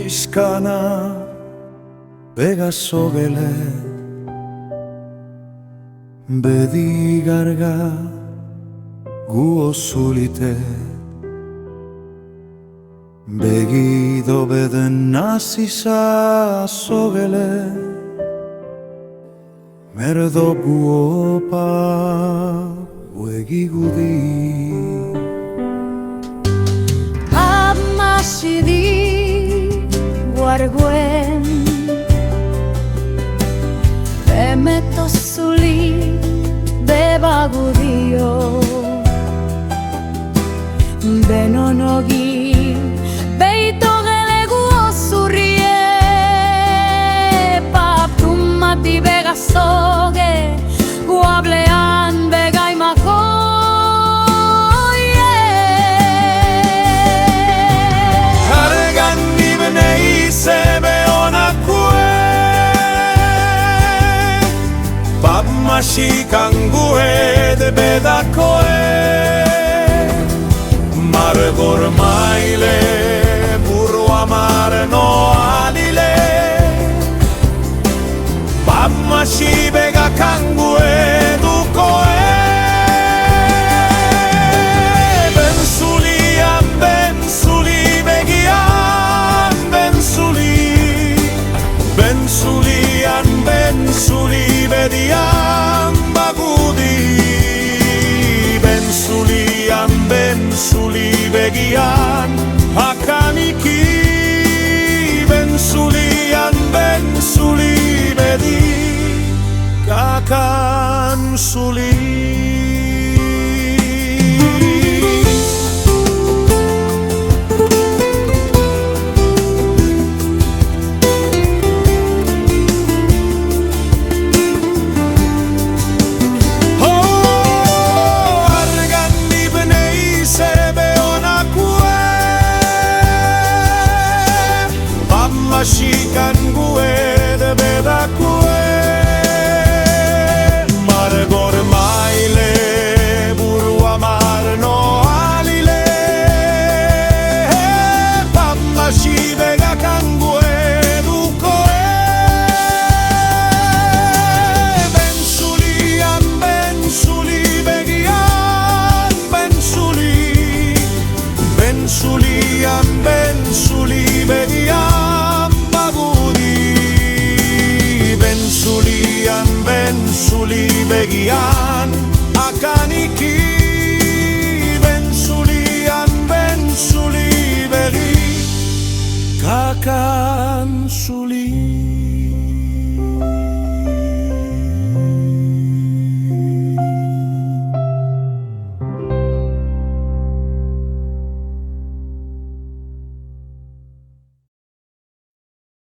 pixkana begazogele bedi garga gu ozulite begido beden naziza zogele merdo guopa buegi gudi Amasidi guarguen Bemeto zuli bebagudio Benonogi beito gelegu ozurrie Paptumati begazoge guablean begaimako Masikan gued bedakoe Margor maile burro amar no alile Bab masi bega kangue dukoe Benzulian benzuli begian benzuli Benzulian benzuli bedian Benzuli begian akaniki Benzulian benzuli bedi kakan zuli Masikan gued bedakue Margor maile buru amar no alile Pamasi bega kangue dukoe Benzulian benzuli begian benzuli Benzulian benzuli begian Benzulian begian